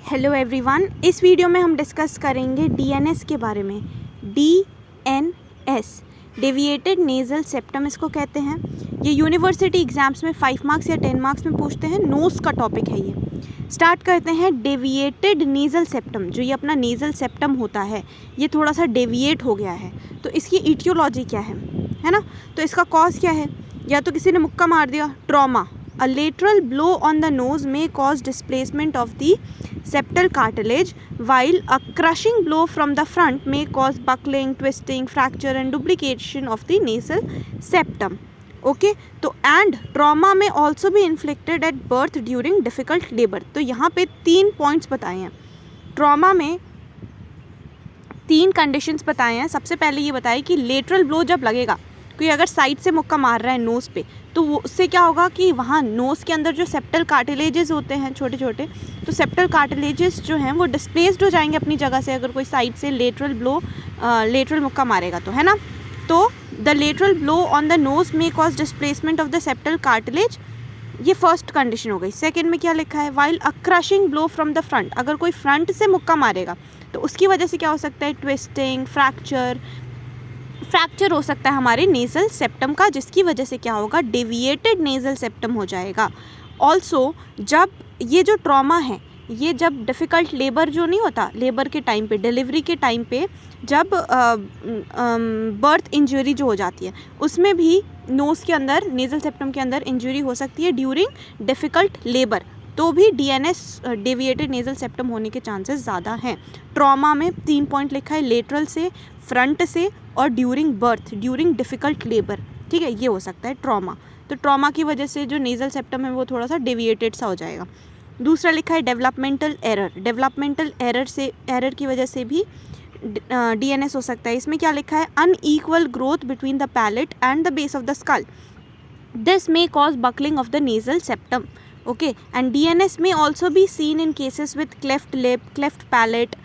Hello everyone, इस video में हम डिस्कस करेंगे डीएनएस के बारे में। डीएनएस डेविएटेड नेज़ल सेप्टम इसको कहते हैं। ये यूनिवर्सिटी एग्जाम्स में 5 मार्क्स या 10 मार्क्स में पूछते हैं। नोज़ का टॉपिक है ये। स्टार्ट करते हैं। डेविएटेड नेज़ल सेप्टम, जो ये अपना नेज़ल सेप्टम होता है, ये थोड़ा सा डेविएट हो गया है, तो इसकी इटियोलॉजी क्या है ना। तो इसका कॉज क्या है? या तो किसी ने मुक्का मार दिया, trauma. A lateral blow on the nose may cause displacement of the septal cartilage, while a crushing blow from the front may cause buckling, twisting, fracture and duplication of the nasal septum. Okay, तो and trauma may also be inflicted at birth during difficult labor. तो यहाँ पे 3 points बताए हैं। Trauma में 3 conditions बताए हैं। सबसे पहले ये बताया कि लेटरल ब्लो जब लगेगा, कोई अगर साइड से मुक्का मार रहा है नोज़ पे, तो वो उससे क्या होगा कि वहाँ नोज़ के अंदर जो सेप्टल कार्टिलेजेस होते हैं छोटे छोटे, तो सेप्टल कार्टिलेजेस जो हैं वो डिस्प्लेस्ड हो जाएंगे अपनी जगह से, अगर कोई साइड से लेटरल मुक्का मारेगा तो, है ना। तो the lateral blow on the nose में cause displacement of the septal cartilage, ये फर्स्ट कंडीशन हो गई। सेकेंड में क्या लिखा है? While a crushing blow from the front, अगर कोई फ्रंट से मुक्का मारेगा तो उसकी वजह से क्या हो सकता है? ट्विस्टिंग, फ्रैक्चर हो सकता है हमारे नेज़ल सेप्टम का, जिसकी वजह से क्या होगा? डेविएटेड नेज़ल सेप्टम हो जाएगा। ऑल्सो जब ये जो ट्रॉमा है, ये जब डिफ़िकल्ट लेबर जो नहीं होता, लेबर के टाइम पे, डिलीवरी के टाइम पे, जब बर्थ इंजरी जो हो जाती है, उसमें भी नोज़ के अंदर, नेज़ल सेप्टम के अंदर इंजरी हो सकती है ड्यूरिंग डिफ़िकल्ट लेबर, तो भी डीएनएस डेविएटेड नेज़ल सेप्टम होने के चांसेस ज़्यादा हैं। ट्रॉमा में 3 पॉइंट लिखा है, लेटरल से, फ्रंट से और during birth, during difficult labour, ठीक है, ये हो सकता है ट्रॉमा। तो ट्रॉमा की वजह से जो नेज़ल सेप्टम है वो थोड़ा सा डेविएटेड सा हो जाएगा। दूसरा लिखा है डेवलपमेंटल एरर। डेवलपमेंटल एरर की वजह से भी डीएनएस हो सकता है। इसमें क्या लिखा है? Unequal growth between the palate and the base of the skull, this may cause buckling of the nasal septum. Okay, and DNS may also be seen in cases with cleft lip, cleft palate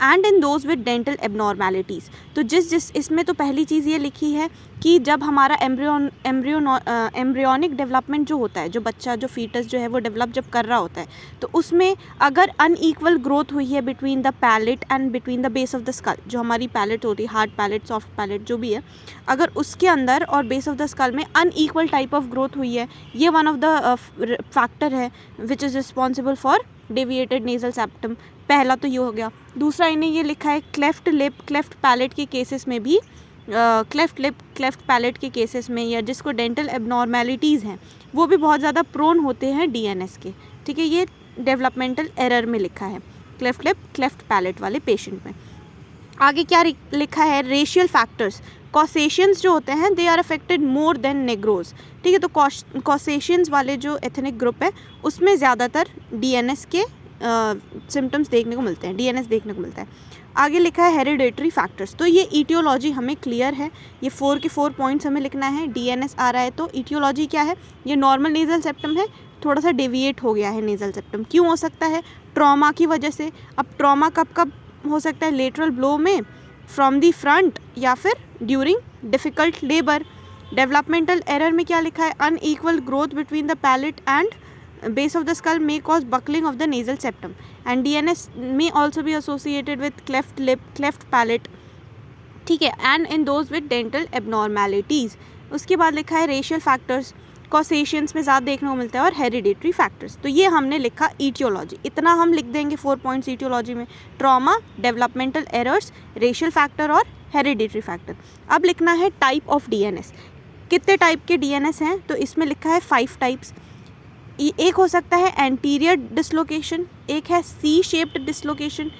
and in those with dental abnormalities. तो जिस इसमें तो पहली चीज़ ये लिखी है कि जब हमारा एम्ब्रियोनिक डेवलपमेंट जो होता है, जो बच्चा, जो फीटस जो है वो डेवलप जब कर रहा होता है, तो उसमें अगर अनईक्वल ग्रोथ हुई है between the palate and between the base of the skull, जो हमारी पैलेट होती है, हार्ड पैलेट, सॉफ्ट पैलेट जो भी है, अगर उसके अंदर और बेस ऑफ द स्कल में अनईक्वल टाइप ऑफ ग्रोथ हुई है, ये वन ऑफ द फैक्टर है which is responsible for deviated nasal septum. पहला तो ये हो गया। दूसरा इन्हें ये लिखा है क्लेफ्ट लिप, क्लेफ्ट पैलेट के केसेस में भी, क्लेफ्ट लिप, क्लेफ्ट पैलेट के केसेस में, या जिसको डेंटल एबनॉर्मेलिटीज़ हैं, वो भी बहुत ज़्यादा प्रोन होते हैं डीएनएस के, ठीक है। ये डेवलपमेंटल एरर में लिखा है, क्लेफ्ट लिप, क्लेफ्ट पैलेट वाले पेशेंट में। आगे क्या लिखा है? Racial factors. कॉसेशियंस जो होते हैं, they are affected more than Negroes, ठीक है। तो कॉसेशियंस वाले जो एथनिक ग्रुप है, उसमें ज़्यादातर डीएनएस के सिम्टम्स देखने को मिलते हैं, डीएनएस देखने को मिलता है। आगे लिखा है हेरिडेटरी फैक्टर्स। तो ये इटियोलॉजी हमें क्लियर है, ये 4 के 4 पॉइंट्स हमें लिखना है। डीएनएस आ रहा है तो इटियोलॉजी क्या है? ये नॉर्मल नेज़ल सेप्टम है, थोड़ा सा डेविएट हो गया है नेज़ल सेप्टम। क्यों हो सकता है? ट्रॉमा की वजह से। अब ट्रॉमा कब हो सकता है? लेटरल ब्लो में, फ्रॉम दी फ्रंट, या फिर during difficult labour. Developmental error में क्या लिखा है? Unequal growth between the palate and base of the skull may cause buckling of the nasal septum, and DNS may also be associated with cleft lip, cleft palate, ठीक है, and in those with dental abnormalities. उसके बाद लिखा है racial factors, causations में ज़्यादा देखने को मिलता है, और hereditary factors। तो ये हमने लिखा etiology, इतना हम लिख देंगे 4 पॉइंट्स etiology में। Trauma, developmental errors, racial factor और हेरिडिटरी फैक्टर। अब लिखना है टाइप ऑफ डीएनएस। कितने टाइप के डीएनएस हैं? तो इसमें लिखा है 5 टाइप्स। एक हो सकता है एंटीरियर डिसलोकेशन, एक है C shaped dislocation,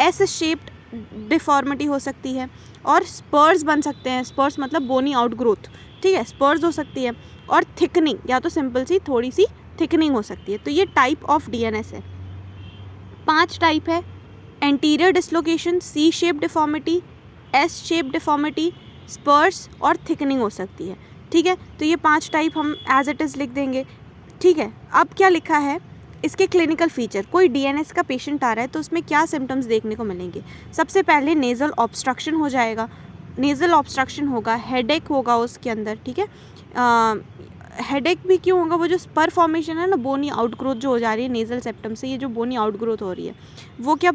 S shaped deformity हो सकती है, और स्पर्स बन सकते हैं। स्पर्स मतलब बोनी आउट ग्रोथ, ठीक है, स्पर्स हो सकती है, और थिकनिंग, या तो सिंपल सी थोड़ी सी थिकनिंग हो सकती है। तो ये टाइप ऑफ डीएनएस है। 5 टाइप है: anterior dislocation, C shape deformity, S shape deformity, spurs और थिकनिंग हो सकती है, ठीक है। तो ये 5 टाइप हम एज इट इज़ लिख देंगे, ठीक है। अब क्या लिखा है? इसके क्लिनिकल फीचर। कोई डीएनएस का पेशेंट आ रहा है तो उसमें क्या सिम्टम्स देखने को मिलेंगे? सबसे पहले नेज़ल ऑब्स्ट्रक्शन हो जाएगा, नेज़ल ऑब्स्ट्रक्शन होगा, हेडेक होगा उसके अंदर, ठीक है। हेडेक भी क्यों होगा, वो जो स्पर फॉर्मेशन है ना, बोनी आउटग्रोथ जो हो जा रही है नेज़ल सेप्टम से, ये जो बोनी आउटग्रोथ हो रही है वो क्या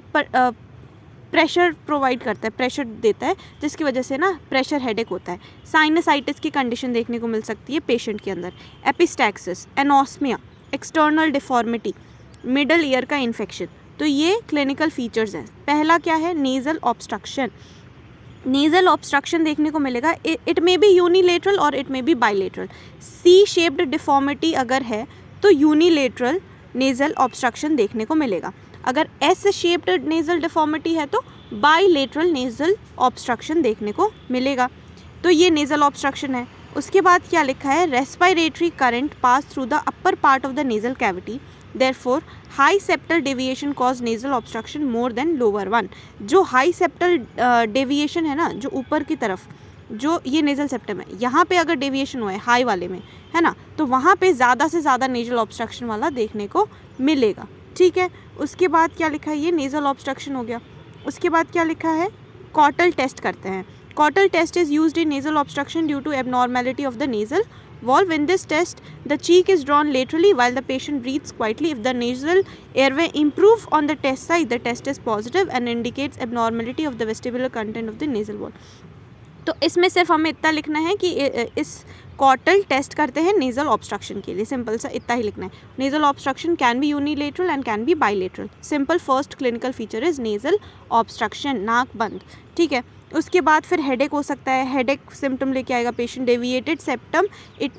प्रेशर प्रोवाइड करता है, प्रेशर देता है, जिसकी वजह से ना प्रेशर हेडेक होता है। साइनसाइटिस की कंडीशन देखने को मिल सकती है पेशेंट के अंदर। Epistaxis, anosmia, external deformity, middle ear का इन्फेक्शन, तो ये क्लिनिकल फीचर्स हैं। पहला क्या है, नेज़ल ऑब्स्ट्रक्शन। नेज़ल ऑब्स्ट्रक्शन देखने को मिलेगा, इट मे बी यूनिलेटरल और it may be bilateral. C shaped deformity अगर है तो यूनिलेटरल नेज़ल ऑब्स्ट्रक्शन देखने को मिलेगा। अगर एस शेप्ड नेज़ल डिफॉर्मिटी है तो बाइलेटरल नेज़ल ऑब्स्ट्रक्शन देखने को मिलेगा। तो ये नेज़ल ऑब्स्ट्रक्शन है। उसके बाद क्या लिखा है, respiratory current pass through the upper part of the nasal cavity, therefore high septal deviation cause nasal obstruction more than lower one. जो हाई सेप्टल डेविएशन है ना, जो ऊपर की तरफ जो ये नेज़ल सेप्टम है, यहाँ पे अगर डेविएशन हुआ है हाई वाले में, है ना, तो वहाँ पे ज़्यादा से ज़्यादा नेज़ल ऑब्स्ट्रक्शन वाला देखने को मिलेगा। ठीक है, उसके बाद क्या लिखा है, ये नेज़ल ऑब्स्ट्रक्शन हो गया। उसके बाद क्या लिखा है, कॉटल टेस्ट करते हैं। Cottle test is used in nasal obstruction due to abnormality of the nasal valve. In this test, the cheek is drawn laterally while the patient breathes quietly. If the nasal airway improve on the test side, the test is positive and indicates abnormality of the vestibular content of the nasal wall. तो इसमें सिर्फ हमें इतना लिखना है कि इस कॉटल test करते हैं नेज़ल ऑब्स्ट्रक्शन के लिए, सिंपल सा इतना ही लिखना है। Nasal obstruction can be unilateral and can be bilateral. Simple first clinical feature is nasal obstruction, नाक बंद। ठीक है, उसके बाद फिर हेडेक हो सकता है। हेडेक सिम्टम लेके आएगा पेशेंट। Deviated septum, it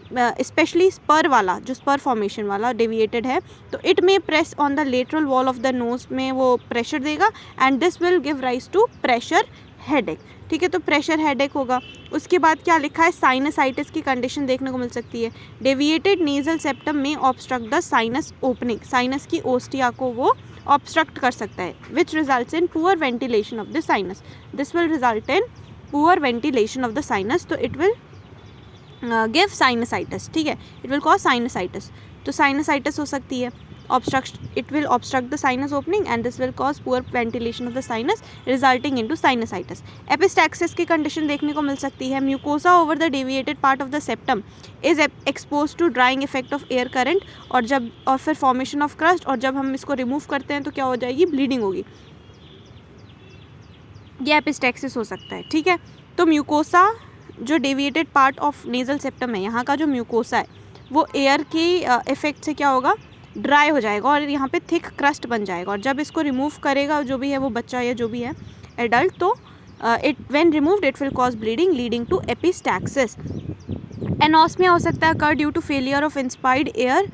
especially spur वाला, जो स्पर फॉर्मेशन वाला डेविएटेड है, तो इट में press on the lateral wall of the nose में वो प्रेशर देगा and this will give rise to pressure headache. ठीक है, तो प्रेशर हेडेक होगा। उसके बाद क्या लिखा है, साइनसाइटिस की कंडीशन देखने को मिल सकती है। डेविएटेड नेज़ल सेप्टम में obstruct the sinus opening, sinus की ओस्टिया को वो ऑब्स्ट्रक्ट कर सकता है, which results in poor ventilation of the sinus. This will result in poor ventilation of the sinus, तो इट विल गिव साइनसाइटिस। ठीक है, इट विल कॉज साइनसाइटिस, तो साइनसाइटिस हो सकती है। obstruction, it will obstruct the sinus opening and this will cause poor ventilation of the sinus resulting into sinusitis. Epistaxis की condition देखने को मिल सकती है. Mucosa over the deviated part of the septum is exposed to drying effect of air current और फिर formation of crust, और जब हम इसको remove करते हैं तो क्या हो जाएगी, bleeding होगी. ये एपिस्टैक्सिस हो सकता है. ठीक है, तो म्यूकोसा जो deviated part of nasal septum है, यहाँ का जो म्यूकोसा है वो एयर के इफेक्ट से क्या होगा, ड्राई हो जाएगा और यहाँ पे थिक क्रस्ट बन जाएगा. और जब इसको रिमूव करेगा जो भी है वो बच्चा या जो भी है एडल्ट, तो it when removed it will cause bleeding leading to epistaxis. Anosmia हो सकता है occur due to failure of inspired air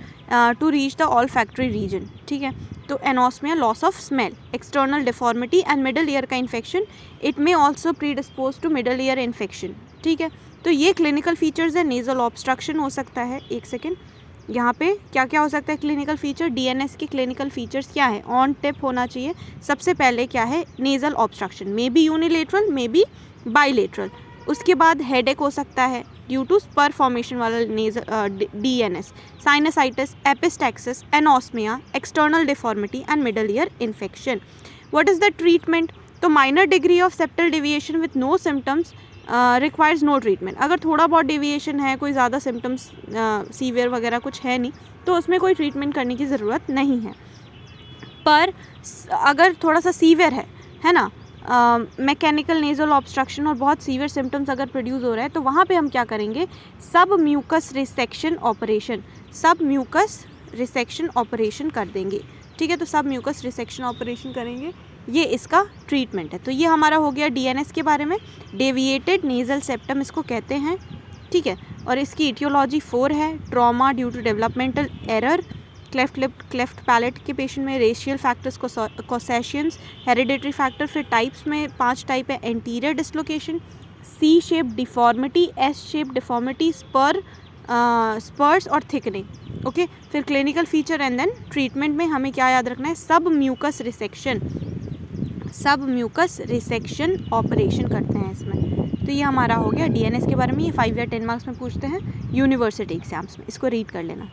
to reach the olfactory region. ठीक है, तो anosmia loss of smell, external deformity and middle ear का infection. It may also predispose to middle ear infection. ठीक है, तो ये क्लिनिकल फीचर्स है. Nasal obstruction हो सकता है. एक सेकेंड, यहाँ पे क्या क्या हो सकता है क्लिनिकल फीचर. डीएनएस के क्लिनिकल फीचर्स क्या है, ऑन टिप होना चाहिए. सबसे पहले क्या है, nasal obstruction, may be unilateral may be bilateral. उसके बाद हेडेक हो सकता है ड्यू टू स्पर फॉर्मेशन वाला nasal DNS. Sinusitis, epistaxis, anosmia, external deformity and middle ear infection. What is the treatment. तो minor degree of septal deviation with no symptoms requires no treatment. अगर थोड़ा बहुत deviation है, कोई ज़्यादा symptoms severe वगैरह कुछ है नहीं, तो उसमें कोई ट्रीटमेंट करने की ज़रूरत नहीं है. पर अगर थोड़ा सा सीवियर है ना, मैकेनिकल नेज़ल ऑब्स्ट्रक्शन और बहुत सीवियर सिम्टम्स अगर प्रोड्यूस हो रहा है, तो वहाँ पे हम क्या करेंगे, सब म्यूकस रिसेक्शन ऑपरेशन, सब म्यूकस रिसेक्शन ऑपरेशन कर देंगे. ठीक है, तो सब म्यूकस रिसेक्शन ऑपरेशन करेंगे, ये इसका ट्रीटमेंट है. तो ये हमारा हो गया डीएनएस के बारे में. डेविएटेड नेज़ल सेप्टम इसको कहते हैं. ठीक है, और इसकी इटियोलॉजी 4 है. Trauma due to developmental error, cleft lip, cleft palate के पेशेंट में, racial factors, Caucasians, hereditary factor. फिर टाइप्स में 5 टाइप है. Anterior dislocation, C shape deformity, S shape deformity, spurs और थिकनिंग. ओके, फिर clinical feature and then treatment में हमें क्या याद रखना है, submucous resection, submucous resection operation करते हैं इसमें. तो ये हमारा हो गया डीएनएस के बारे में. ये 5 या 10 मार्क्स में पूछते हैं यूनिवर्सिटी एग्जाम्स में, इसको रीड कर लेना.